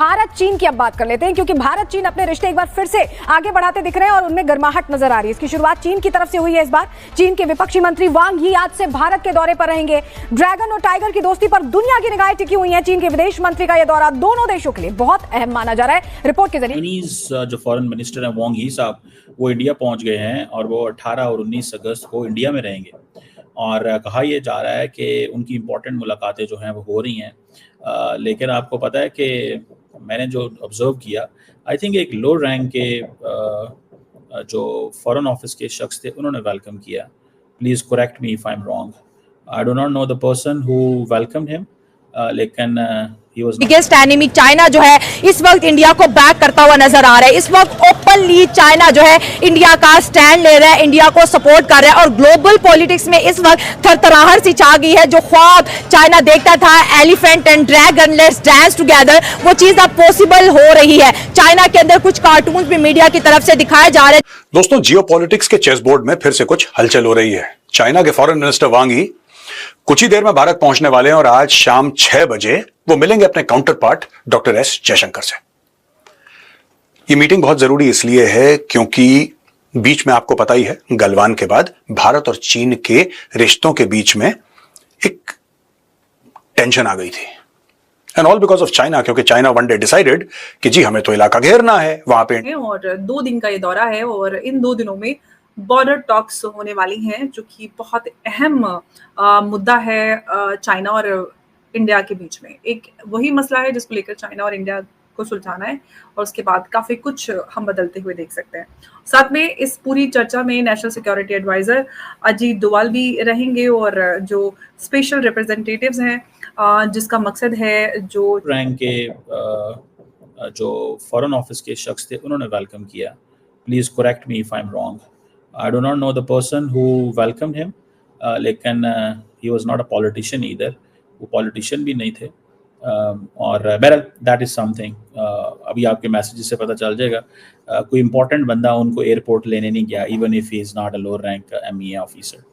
भारत चीन की अब बात कर लेते हैं, क्योंकि भारत चीन अपने रिश्ते एक बार फिर से आगे बढ़ाते दिख रहे हैं और उनमें गर्माहट नजर आ रही है। इसकी शुरुआत चीन की तरफ से हुई है। इस बार चीन के विपक्षी मंत्री वांग यी आज से भारत के दौरे पर रहेंगे। ड्रैगन और टाइगर की दोस्ती पर दुनिया की निगाहें टिकी हुई हैं। चीन के विदेश मंत्री का यह दौरा दोनों देशों के लिए बहुत अहम माना जा रहा है। रिपोर्ट के जरिए जो फॉरेन मिनिस्टर हैं वांग यी साहब, वो इंडिया पहुंच गए हैं और वो 18 और 19 अगस्त को इंडिया में रहेंगे। और कहा यह जा रहा है कि उनकी इम्पोर्टेंट मुलाकातें जो हैं वो हो रही हैं। लेकिन आपको पता है कि मैंने जो ऑब्जर्व किया, आई थिंक एक लो रैंक के जो फॉरेन ऑफिस के शख्स थे उन्होंने वेलकम किया। Please correct me if I am wrong. I do not know the person who welcomed him, लेकिन बिगेस्ट एनिमी चाइना जो है इस वक्त इंडिया को बैक करता हुआ नजर आ रहा है। इस वक्त ओपनली चाइना जो है इंडिया का स्टैंड ले रहा है, इंडिया को सपोर्ट कर रहा है और ग्लोबल पॉलिटिक्स में इस वक्त थरथराहट सी छा गई है। जो ख्वाब चाइना देखता था, elephant and dragon let's dance together, वो चीज अब पॉसिबल हो रही है। चाइना के अंदर कुछ कार्टून्स भी मीडिया की तरफ से दिखाए जा रहे हैं। दोस्तों, जियोपॉलिटिक्स के चेस बोर्ड में फिर से कुछ हलचल हो रही है। चाइना के फॉरेन मिनिस्टर वांग यी कुछ ही देर में भारत पहुंचने वाले हैं और आज शाम 6 बजे वो मिलेंगे अपने counter part doctor S Jaishankar से। ये मीटिंग बहुत जरूरी इसलिए है क्योंकि बीच में आपको पता ही है, गलवान के बाद भारत और चीन के रिश्तों के बीच में एक टेंशन आ गई थी। And all because of China, क्योंकि चाइना वन डे डिसाइडेड कि जी हमें तो इलाका घेरना है वहां पे। और 2 दिन का ये दौरा है और इन 2 दिनों में बॉर्डर टॉक्स होने वाली हैं, जो कि बहुत अहम मुद्दा है चाइना और इंडिया के बीच में। एक वही मसला है जिसको लेकर चाइना और इंडिया को सुलझाना है और उसके बाद काफी कुछ हम बदलते हुए देख सकते हैं। साथ में इस पूरी चर्चा में national security adviser Ajit Doval भी रहेंगे और जो स्पेशल रिप्रेजेंटेटिव्स हैं जिसका मकसद है जो रैंक के जो फॉरेन ऑफिस के शख्स थे उन्होंने वेलकम किया। Please correct me if I am wrong. I do not know the person who welcomed him, लेकिन he was not a politician either, वो पॉलिटिशियन भी नहीं थे। और बहरहाल दैट इज़ समथिंग, अभी आपके मैसेजेस से पता चल जाएगा। कोई इंपॉर्टेंट बंदा उनको एयरपोर्ट लेने नहीं गया, even if he is not a lower rank MEA officer.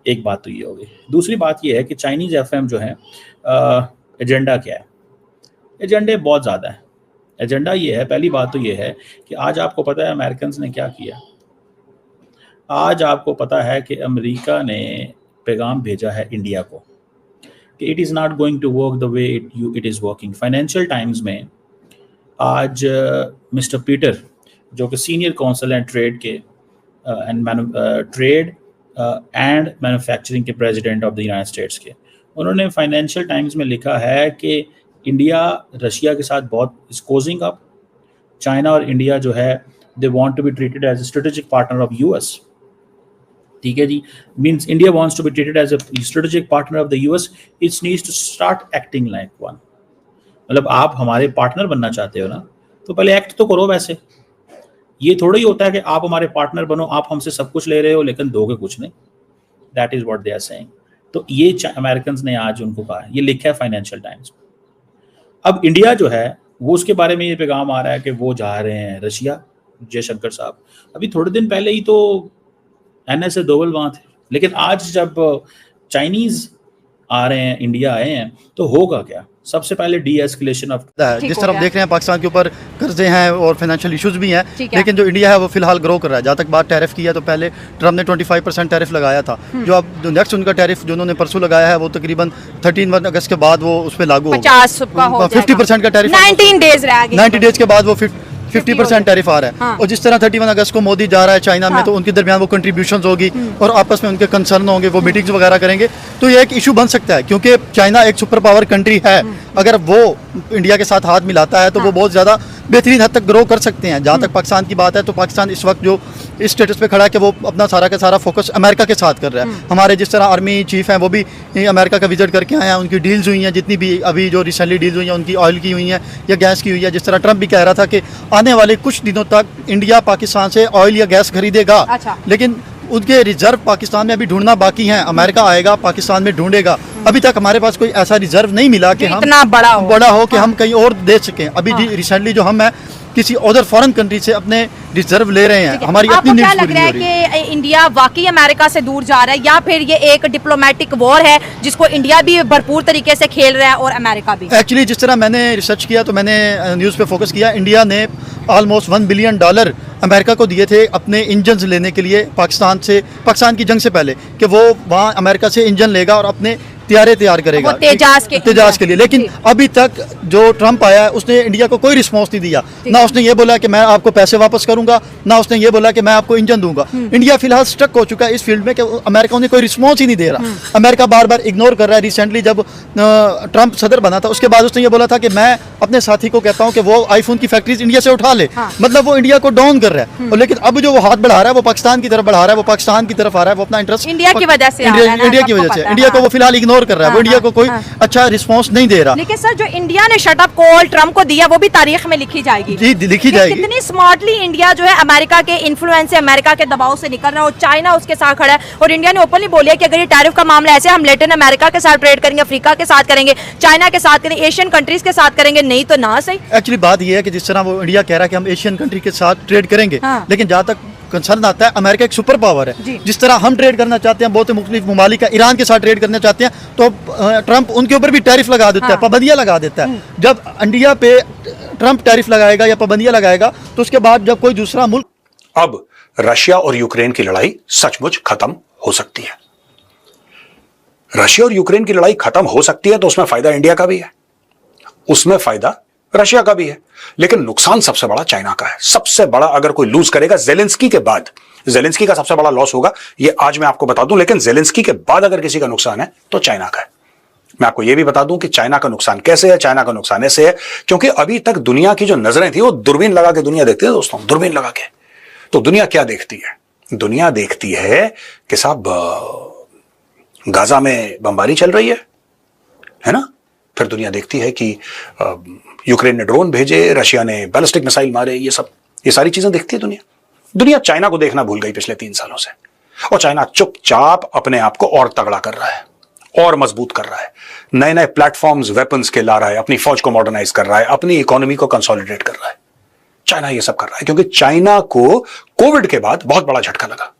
एक बात तो ये होगी। दूसरी बात ये है कि चाइनीज़ FM जो है एजेंडा क्या है? एजेंडे बहुत ज़्यादा है। एजेंडा ये है, पहली बात तो ये है कि आज आपको पता है अमेरिकन ने क्या किया। आज आपको पता है कि अमेरिका ने पैगाम भेजा है इंडिया को कि it is not going to work the way it is working. Financial Times में आज मिस्टर पीटर, जो कि सीनियर काउंसिल एंड ट्रेड के ट्रेड एंड मैन्युफैक्चरिंग के president of the United States के, उन्होंने फाइनेंशियल टाइम्स में लिखा है कि इंडिया रशिया के साथ बहुत इज कोजिंग अप। चाइना और इंडिया जो है they want to be treated as a strategic partner of US। ठीक है जी, means India wants to be treated as a strategic partner of the US, it's needs to start acting like one. मतलब आप हमारे partner बनना चाहते हो ना, तो पहले एक्ट तो करो। वैसे ये थोड़ा ही होता है कि आप हमारे पार्टनर बनो, आप हमसे सब कुछ ले रहे हो लेकिन दोगे कुछ नहीं। That is what they are saying. तो ये अमेरिकन ने आज उनको कहा है, ये लिखा है फाइनेंशियल टाइम्स। अब इंडिया जो है वो उसके बारे में ये पैगाम आ रहा है कि वो जा रहे हैं रशिया। जयशंकर साहब अभी थोड़े दिन पहले ही तो NSA डोवल वहाँ थे, लेकिन आज जब चाइनीज आ रहे हैं, इंडिया आए हैं, तो होगा क्या? सबसे पहले डी-एस्केलेशन ऑफ जिस तरफ देख रहे हैं पाकिस्तान के ऊपर कर्जे हैं और फाइनेंशियल इश्यूज भी हैं, लेकिन जो इंडिया है वो फिलहाल ग्रो कर रहा है। जहाँ तक बात टैरिफ की है तो पहले ट्रम्प ने 25% टैरिफ लगाया था। जो अब नेक्स्ट उनका टैरिफ जो उन्होंने परसों लगाया है वो तकरीबन 13 अगस्त के बाद वो उस पर लागू हो 50% का टैरिफ 90 डेज के बाद वो 50% टैरिफ आ रहा है। हाँ। और जिस तरह 31 अगस्त को मोदी जा रहा है चाइना में, तो उनके दरमियान वो कंट्रीब्यूशंस होगी और आपस में उनके कंसर्न होंगे, वो मीटिंग्स वगैरह करेंगे। तो ये एक इशू बन सकता है क्योंकि चाइना एक सुपर पावर कंट्री है। अगर वो इंडिया के साथ हाथ मिलाता है तो वो बहुत ज़्यादा बेहतरीन हद तक ग्रो कर सकते हैं। जहाँ तक पाकिस्तान की बात है तो पाकिस्तान इस वक्त जो इस स्टेटस पे खड़ा है कि वो अपना सारा का सारा फोकस अमेरिका के साथ कर रहा है। हमारे जिस तरह आर्मी चीफ हैं वो भी अमेरिका का विजिट करके आए हैं, उनकी डील्स हुई हैं, जितनी भी अभी जो रिसेंटली डील्स हुई हैं उनकी ऑयल की हुई हैं या गैस की हुई है। जिस तरह ट्रम्प भी कह रहा था कि आने वाले कुछ दिनों तक इंडिया पाकिस्तान से ऑयल या गैस खरीदेगा। अच्छा। लेकिन उनके रिजर्व पाकिस्तान में अभी ढूंढना बाकी है। अमेरिका आएगा, पाकिस्तान में ढूंढेगा। अभी तक हमारे पास कोई ऐसा रिजर्व नहीं मिला कि हम इतना बड़ा हो कि हम कहीं और दे सकें। अभी रिसेंटली जो हम है किसी अदर फॉरेन कंट्री से अपने रिजर्व ले रहे हैं। हमारी अपनी आपको नीड्स क्या लग पूरी रहा नहीं है हो रही। कि इंडिया वाकई अमेरिका से दूर जा रहा है, या फिर ये एक डिप्लोमेटिक वॉर है जिसको इंडिया भी भरपूर तरीके से खेल रहा है और अमेरिका भी? एक्चुअली जिस तरह मैंने रिसर्च किया तो मैंने न्यूज़ पे फोकस किया, इंडिया ने ऑलमोस्ट $1 बिलियन अमेरिका को दिए थे अपने इंजन लेने के लिए पाकिस्तान की जंग से पहले, कि वो वहाँ अमेरिका से इंजन लेगा और अपने तैयारे तैयार करेगा वो तेजास के लिए। लेकिन अभी तक जो ट्रंप आया है उसने इंडिया को कोई रिस्पॉन्स नहीं दिया। ना उसने ये बोला कि मैं आपको पैसे वापस करूंगा, ना उसने ये बोला कि मैं आपको इंजन दूंगा। इंडिया फिलहाल स्टक हो चुका है इस फील्ड में कि अमेरिका उन्हें कोई रिस्पॉन्स ही नहीं दे रहा। अमेरिका बार बार इग्नोर कर रहा है। रिसेंटली जब ट्रंप सदर बना था उसके बाद उसने ये बोला था कि मैं अपने साथी को कहता हूँ कि वो आईफोन की फैक्ट्रीज इंडिया से उठा ले। मतलब वो इंडिया को डाउन कर रहा है। और लेकिन अब जो वो हाथ बढ़ा रहा है वो पाकिस्तान की तरफ बढ़ा रहा है, वो पाकिस्तान की तरफ आ रहा है, वो अपना इंटरेस्ट इंडिया की वजह से इंडिया को वो फिलहाल इग्नोर कर रहा है। वो इंडिया को कोई अच्छा रिस्पॉन्स नहीं दे रहा। लेकिन सर जो इंडिया ने शटअप कॉल ट्रंप को दिया वो भी तारीख में लिखी जाएगी। जी लिखी जाएगी। कितनी स्मार्टली इंडिया जो है अमेरिका के इन्फ्लुएंस से, अमेरिका के दबाव से निकल रहा है और चाइना उसके साथ खड़ा है। और इंडिया ने ओपनली बोलिया कि अगर ये टैरिफ का मामला ऐसे हम लैटिन अमेरिका के साथ ट्रेड करेंगे, अफ्रीका के साथ करेंगे, चाइना के साथ करेंगे, एशियन कंट्रीज के साथ करेंगे, नहीं तो ना सही। एक्चुअली बात ये है कि जिस तरह वो इंडिया कह रहा है कि हम एशियन कंट्री के साथ ट्रेड करेंगे, लेकिन जहाँ तक कंसर्न आता है अमेरिका एक सुपर पावर है। जिस तरह हम ट्रेड करना चाहते हैं बहुत मुख्तलिफ ममालिक का, ईरान के साथ ट्रेड करना चाहते हैं तो ट्रंप उनके ऊपर भी टैरिफ लगा देता है, पाबंदियां लगा देता है। जब इंडिया पे ट्रंप टैरिफ लगाएगा या पाबंदियां लगाएगा तो उसके बाद जब कोई दूसरा मुल्क, अब रशिया और यूक्रेन की लड़ाई सचमुच खत्म हो सकती है। रशिया और यूक्रेन की लड़ाई खत्म हो सकती है तो उसमें फायदा इंडिया का भी है, उसमें फायदा रशिया का भी है, लेकिन नुकसान सबसे बड़ा चाइना का है। सबसे बड़ा अगर कोई लूज करेगा जेलेंस्की के बाद, जेलेंस्की का सबसे बड़ा लॉस होगा ये आज मैं आपको बता दूं, लेकिन जेलेंस्की के बाद अगर किसी का नुकसान है तो चाइना का है। मैं आपको यह भी बता दूं कि चाइना का नुकसान कैसे है। चाइना का नुकसान ऐसे है क्योंकि अभी तक दुनिया की जो नजरें थी वो दूरबीन लगा के दुनिया देखती है दोस्तों, दूरबीन लगा के। तो दुनिया क्या देखती है? दुनिया देखती है कि साहब गाजा में बमबारी चल रही है ना। फिर दुनिया देखती है कि यूक्रेन ने ड्रोन भेजे, रशिया ने बैलिस्टिक मिसाइल मारे, ये सारी चीजें देखती है दुनिया। दुनिया चाइना को देखना भूल गई पिछले 3 सालों से, और चाइना चुपचाप अपने आप को और तगड़ा कर रहा है और मजबूत कर रहा है। नए नए प्लेटफॉर्म्स वेपन्स के ला रहा है, अपनी फौज को मॉडर्नाइज कर रहा है, अपनी इकोनॉमी को कंसोलिडेट कर रहा है। चाइना ये सब कर रहा है क्योंकि चाइना को कोविड के बाद बहुत बड़ा झटका लगा।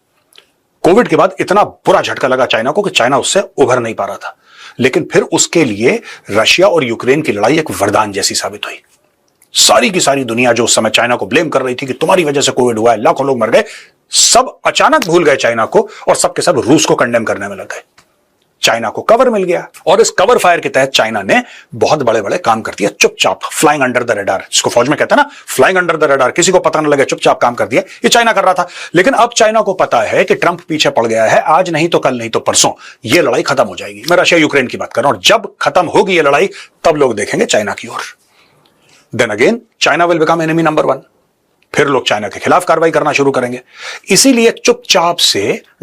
कोविड के बाद इतना बुरा झटका लगा चाइना को कि चाइना उससे उभर नहीं पा रहा था। लेकिन फिर उसके लिए रशिया और यूक्रेन की लड़ाई एक वरदान जैसी साबित हुई। सारी की सारी दुनिया जो उस समय चाइना को ब्लेम कर रही थी कि तुम्हारी वजह से कोविड हुआ है, लाखों लोग मर गए, सब अचानक भूल गए चाइना को और सबके सब रूस को कंडेम करने में लग गए। चाइना को कवर मिल गया और इस कवर फायर के तहत चाइना ने बहुत बड़े बड़े काम कर दिया, चुपचाप फ्लाइंग अंडर द रडार, जिसको फौज में कहते हैं ना, फ्लाइंग अंडर द रडार, किसी को पता न लगे, चुपचाप काम कर दिया। ये चाइना कर रहा था। लेकिन अब चाइना को पता है कि ट्रंप पीछे पड़ गया है, आज नहीं तो कल नहीं तो परसों ये लड़ाई खत्म हो जाएगी। मैं रशिया यूक्रेन की बात कर रहा हूं, और जब खत्म होगी ये लड़ाई तब लोग देखेंगे चाइना की ओर। Then again China will become enemy number 1। फिर लोग चाइना के खिलाफ कार्रवाई करना शुरू करेंगे। इसीलिए चुपचाप से